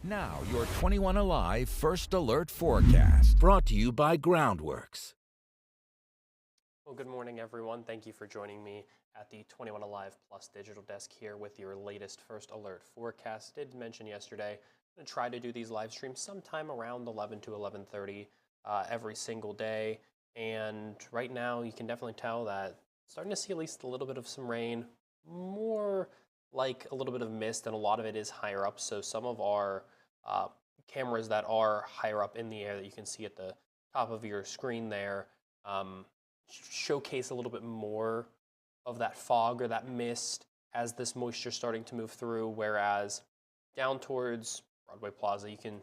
Now, your 21 Alive First Alert Forecast, brought to you by Groundworks. Well, good morning, everyone. Thank you for joining me at the 21 Alive Plus digital desk here with your latest First Alert Forecast. Did mention yesterday, I'm going to try to do these live streams sometime around 11 to 11:30 every single day. And right now, you can definitely tell that starting to see at least a little bit of some rain, more like a little bit of mist, and a lot of it is higher up. So some of our cameras that are higher up in the air that you can see at the top of your screen there showcase a little bit more of that fog or that mist as this moisture starting to move through, whereas down towards Broadway Plaza, you can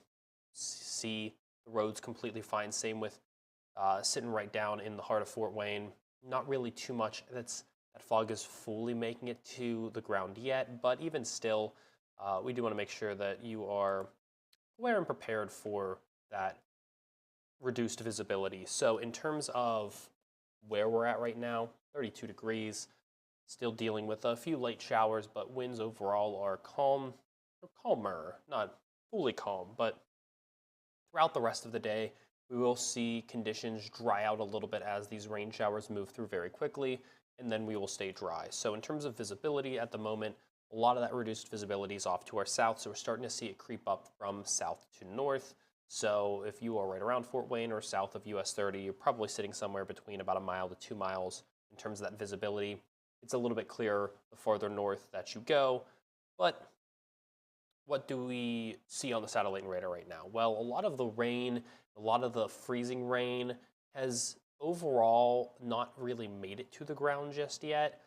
see the roads completely fine. Same with sitting right down in the heart of Fort Wayne. Not really too much that fog is fully making it to the ground yet, but even still, we do want to make sure that you are aware and prepared for that reduced visibility. So in terms of where we're at right now, 32 degrees, still dealing with a few light showers, but winds overall are calm, or calmer, not fully calm, but throughout the rest of the day, we will see conditions dry out a little bit as these rain showers move through very quickly, and then we will stay dry. So in terms of visibility at the moment, a lot of that reduced visibility is off to our south, so we're starting to see it creep up from south to north. So if you are right around Fort Wayne or south of US 30, you're probably sitting somewhere between about 1 mile to 2 miles in terms of that visibility. It's a little bit clearer the farther north that you go, but what do we see on the satellite and radar right now? Well, a lot of the rain, a lot of the freezing rain has overall not really made it to the ground just yet.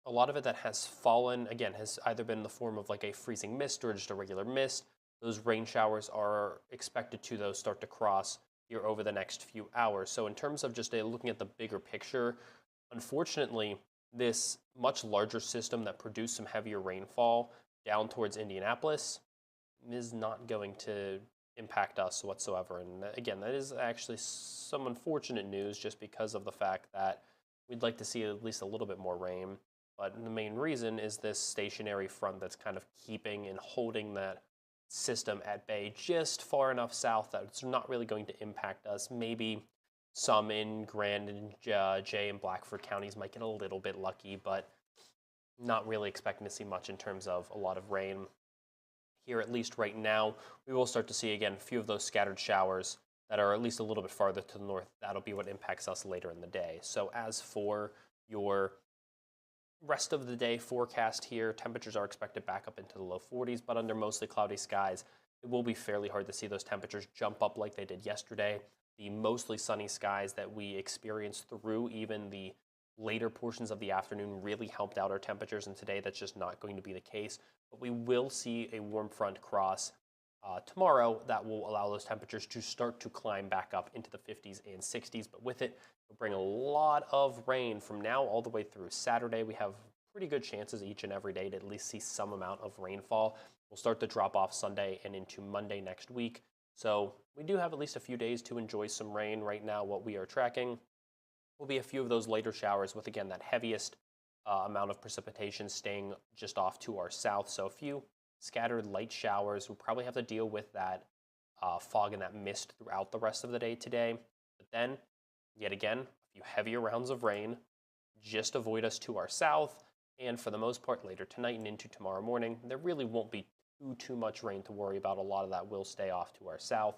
A lot of it that has fallen, again, has either been in the form of like a freezing mist or just a regular mist. Those rain showers are expected to, though, start to cross here over the next few hours. So in terms of just looking at the bigger picture, unfortunately, this much larger system that produced some heavier rainfall down towards Indianapolis is not going to impact us whatsoever. And again, that is actually some unfortunate news just because of the fact that we'd like to see at least a little bit more rain. But the main reason is this stationary front that's kind of keeping and holding that system at bay just far enough south that it's not really going to impact us. Maybe some in Grand and Jay and Blackford counties might get a little bit lucky, but not really expecting to see much in terms of a lot of rain here, at least right now. We will start to see, again, a few of those scattered showers that are at least a little bit farther to the north. That'll be what impacts us later in the day. So as for your rest of the day forecast here, temperatures are expected back up into the low 40s, but under mostly cloudy skies, it will be fairly hard to see those temperatures jump up like they did yesterday. The mostly sunny skies that we experienced through even the later portions of the afternoon really helped out our temperatures, and today that's just not going to be the case. But we will see a warm front cross tomorrow that will allow those temperatures to start to climb back up into the 50s and 60s, but with it, it'll bring a lot of rain from now all the way through Saturday. We have pretty good chances each and every day to at least see some amount of rainfall. We'll start to drop off Sunday and into Monday next week. So we do have at least a few days to enjoy some rain. Right now, what we are tracking will be a few of those later showers with, again, that heaviest amount of precipitation staying just off to our south. So a few scattered light showers. We'll probably have to deal with that fog and that mist throughout the rest of the day today. But then, yet again, a few heavier rounds of rain. Just avoid us to our south. And for the most part, later tonight and into tomorrow morning, there really won't be too much rain to worry about. A lot of that will stay off to our south.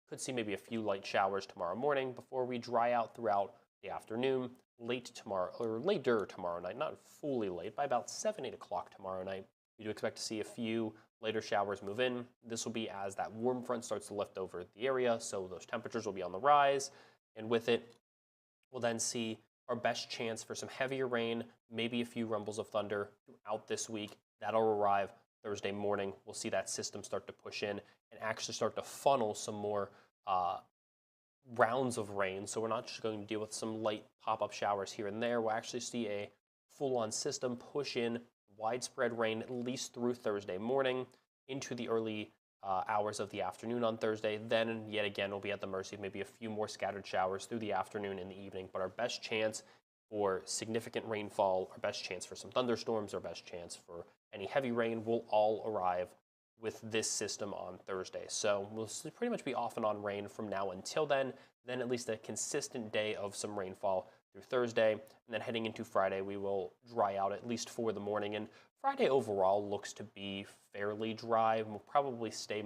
Could see maybe a few light showers tomorrow morning before we dry out throughout the afternoon. Later tomorrow night, not fully late, by about 7, 8 o'clock tomorrow night, we do expect to see a few later showers move in. This will be as that warm front starts to lift over the area, so those temperatures will be on the rise, and with it, we'll then see our best chance for some heavier rain, maybe a few rumbles of thunder throughout this week. That'll arrive Thursday morning. We'll see that system start to push in and actually start to funnel some more rounds of rain. So we're not just going to deal with some light pop-up showers here and there. We'll actually see a full-on system push in widespread rain at least through Thursday morning into the early hours of the afternoon on Thursday. Then, yet again, we'll be at the mercy of maybe a few more scattered showers through the afternoon and the evening. But our best chance for significant rainfall, our best chance for some thunderstorms, our best chance for any heavy rain will all arrive with this system on Thursday. So we'll pretty much be off and on rain from now until then at least a consistent day of some rainfall through Thursday, and then heading into Friday, we will dry out at least for the morning. And Friday overall looks to be fairly dry. We'll probably stay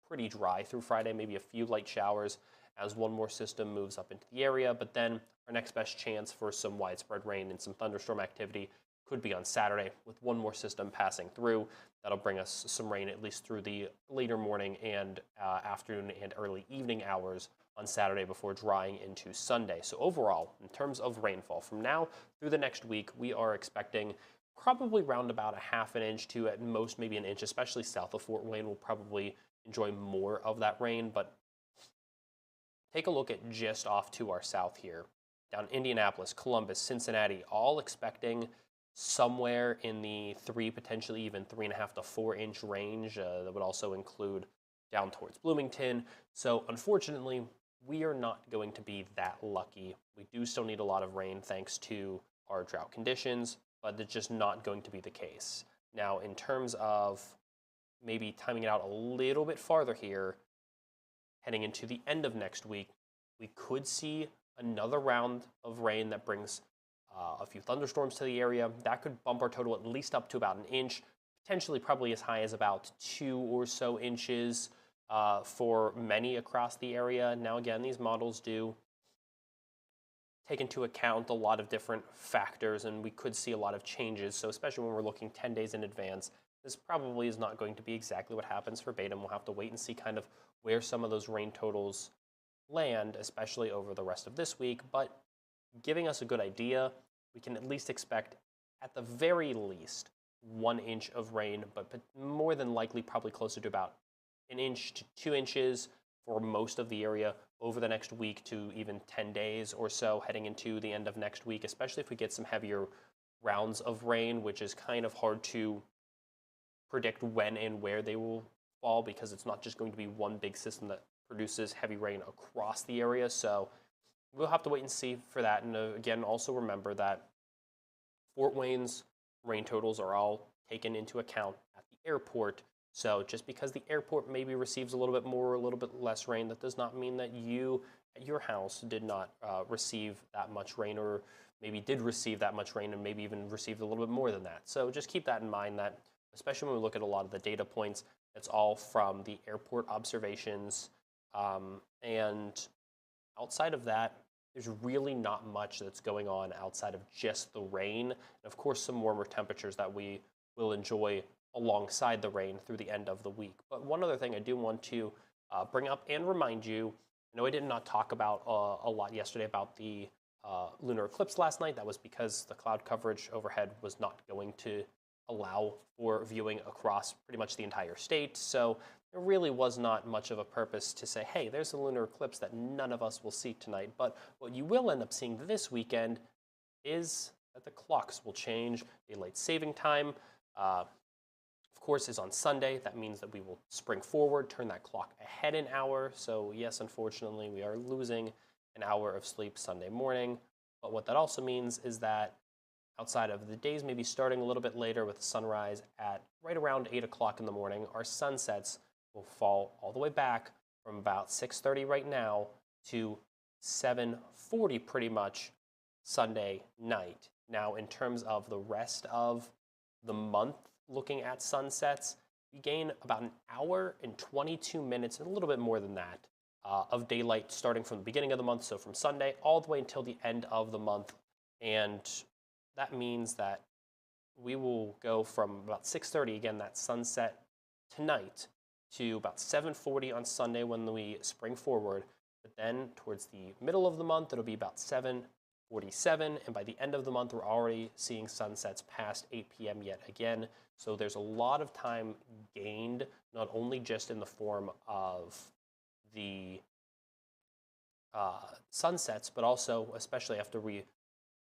pretty dry through Friday, maybe a few light showers as one more system moves up into the area. But then our next best chance for some widespread rain and some thunderstorm activity could be on Saturday with one more system passing through. That'll bring us some rain at least through the later morning and afternoon and early evening hours on Saturday before drying into Sunday. So overall, in terms of rainfall, from now through the next week, we are expecting probably round about a half an inch to at most maybe an inch, especially south of Fort Wayne will probably enjoy more of that rain. But take a look at just off to our south here, down Indianapolis, Columbus, Cincinnati, all expecting somewhere in the 3, potentially even 3.5 to 4 inch range. That would also include down towards Bloomington. So unfortunately, we are not going to be that lucky. We do still need a lot of rain thanks to our drought conditions, but it's just not going to be the case. Now, in terms of maybe timing it out a little bit farther here, heading into the end of next week, we could see another round of rain that brings a few thunderstorms to the area. That could bump our total at least up to about an inch, potentially probably as high as about 2 or so inches for many across the area. Now, again, these models do take into account a lot of different factors, and we could see a lot of changes. So especially when we're looking 10 days in advance, this probably is not going to be exactly what happens verbatim. We'll have to wait and see kind of where some of those rain totals land, especially over the rest of this week. But giving us a good idea, we can at least expect, at the very least, 1 inch of rain, but more than likely probably closer to about 1 inch to 2 inches for most of the area over the next week to even 10 days or so heading into the end of next week, especially if we get some heavier rounds of rain, which is kind of hard to predict when and where they will fall because it's not just going to be one big system that produces heavy rain across the area. So we'll have to wait and see for that. And again, also remember that Fort Wayne's rain totals are all taken into account at the airport. So just because the airport maybe receives a little bit more or a little bit less rain, that does not mean that you at your house did not receive that much rain, or maybe did receive that much rain and maybe even received a little bit more than that. So just keep that in mind, that especially when we look at a lot of the data points, it's all from the airport observations. And outside of that, there's really not much that's going on outside of just the rain. And of course, some warmer temperatures that we will enjoy alongside the rain through the end of the week. But one other thing I do want to bring up and remind you, I know I did not talk about a lot yesterday about the lunar eclipse last night. That was because the cloud coverage overhead was not going to allow for viewing across pretty much the entire state. So there really was not much of a purpose to say, hey, there's a lunar eclipse that none of us will see tonight. But what you will end up seeing this weekend is that the clocks will change. Daylight saving time, of course, is on Sunday. That means that we will spring forward, turn that clock ahead an hour. So yes, unfortunately, we are losing an hour of sleep Sunday morning. But what that also means is that outside of the days maybe starting a little bit later with the sunrise at right around 8 o'clock in the morning, our sunsets will fall all the way back from about 6:30 right now to 7:40 pretty much Sunday night. Now, in terms of the rest of the month looking at sunsets, we gain about an hour and 22 minutes, and a little bit more than that, of daylight starting from the beginning of the month, so from Sunday all the way until the end of the month. And that means that we will go from about 6:30, again, that sunset tonight, to about 7:40 on Sunday when we spring forward. But then towards the middle of the month, it'll be about 7:47. And by the end of the month, we're already seeing sunsets past 8 p.m. yet again. So there's a lot of time gained, not only just in the form of the sunsets, but also, especially after we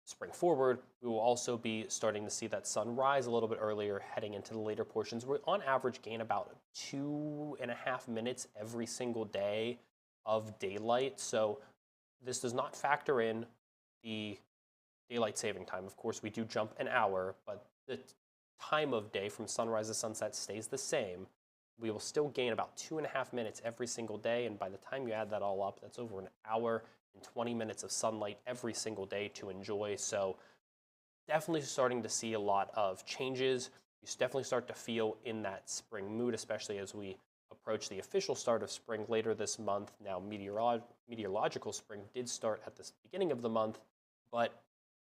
spring forward, we will also be starting to see that sun rise a little bit earlier heading into the later portions. We on average gain about 2.5 minutes every single day of daylight. So this does not factor in the daylight saving time. Of course, we do jump an hour, but the time of day from sunrise to sunset stays the same. we will still gain about 2.5 minutes every single day. And by the time you add that all up, that's over an hour and 20 minutes of sunlight every single day to enjoy. So definitely starting to see a lot of changes. You definitely start to feel in that spring mood, especially as we approach the official start of spring later this month. Now, meteorological spring did start at the beginning of the month, but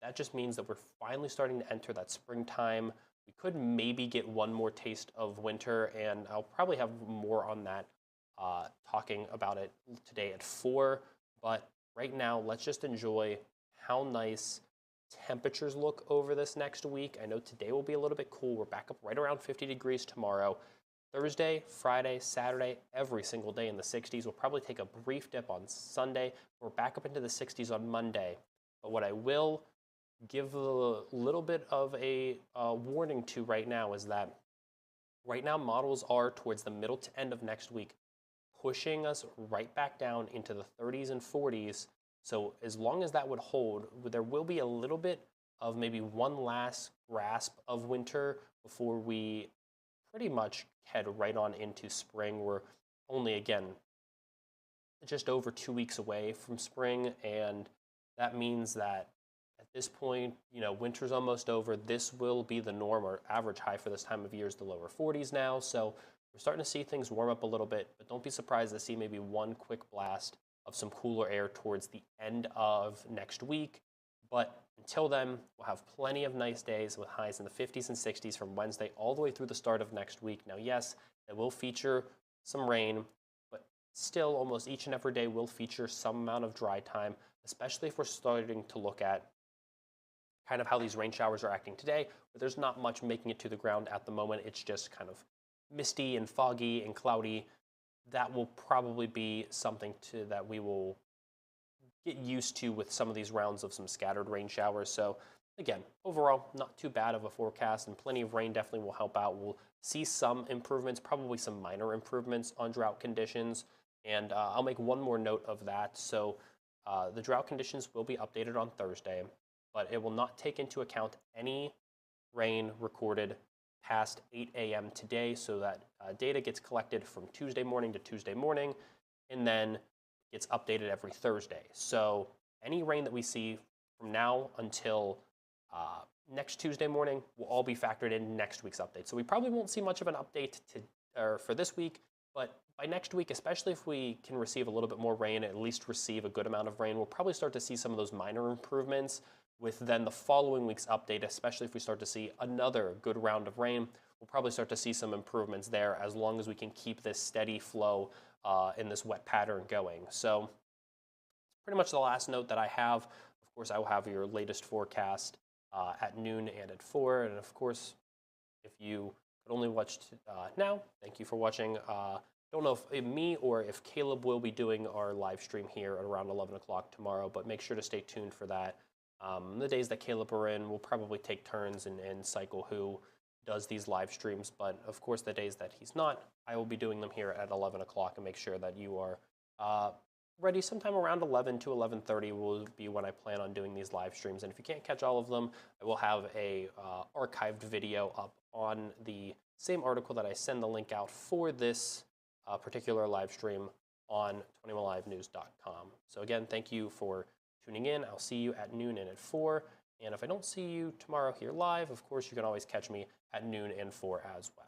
that just means that we're finally starting to enter that springtime. We could maybe get one more taste of winter, and I'll probably have more on that talking about it today at 4. But right now, let's just enjoy how nice temperatures look over this next week. I know today will be a little bit cool. We're back up right around 50 degrees tomorrow. Thursday, Friday, Saturday, every single day in the 60s. We'll probably take a brief dip on Sunday. We're back up into the 60s on Monday. But what I will give a little bit of a warning to right now is that right now models are towards the middle to end of next week, pushing us right back down into the 30s and 40s. So as long as that would hold, there will be a little bit of maybe one last grasp of winter before we pretty much head right on into spring. We're only, again, just over 2 weeks away from spring, and that means that at this point, winter's almost over. This will be the norm or average high for this time of year is the lower 40s now. So we're starting to see things warm up a little bit, but don't be surprised to see maybe one quick blast of some cooler air towards the end of next week. But until then, we'll have plenty of nice days with highs in the 50s and 60s from Wednesday all the way through the start of next week. Now, yes, it will feature some rain, but still almost each and every day will feature some amount of dry time, especially if we're starting to look at kind of how these rain showers are acting today, but there's not much making it to the ground at the moment. It's just kind of misty and foggy and cloudy. That will probably be something that we will get used to with some of these rounds of some scattered rain showers. So again, overall, not too bad of a forecast, and plenty of rain definitely will help out. We'll see some improvements, probably some minor improvements on drought conditions. And I'll make one more note of that. So the drought conditions will be updated on Thursday, but it will not take into account any rain recorded past 8 a.m. today. So that data gets collected from Tuesday morning to Tuesday morning, and then gets updated every Thursday. So any rain that we see from now until next Tuesday morning will all be factored in next week's update. So we probably won't see much of an update for this week, but by next week, especially if we can receive a little bit more rain, at least receive a good amount of rain, we'll probably start to see some of those minor improvements with then the following week's update, especially if we start to see another good round of rain. We'll probably start to see some improvements there as long as we can keep this steady flow in this wet pattern going. So pretty much the last note that I have. Of course, I will have your latest forecast at noon and at 4. And of course, if you could only watch now, thank you for watching. Don't know if me or if Caleb will be doing our live stream here at around 11 o'clock tomorrow, but make sure to stay tuned for that. The days that Caleb are in, we'll probably take turns and cycle who does these live streams. But of course, the days that he's not, I will be doing them here at 11 o'clock and make sure that you are ready sometime around 11 to 11:30 will be when I plan on doing these live streams. And if you can't catch all of them, I will have a archived video up on the same article that I send the link out for this particular live stream on 21livenews.com. So again, thank you for tuning in. I'll see you at noon and at 4. And if I don't see you tomorrow here live, of course, you can always catch me at noon and 4 as well.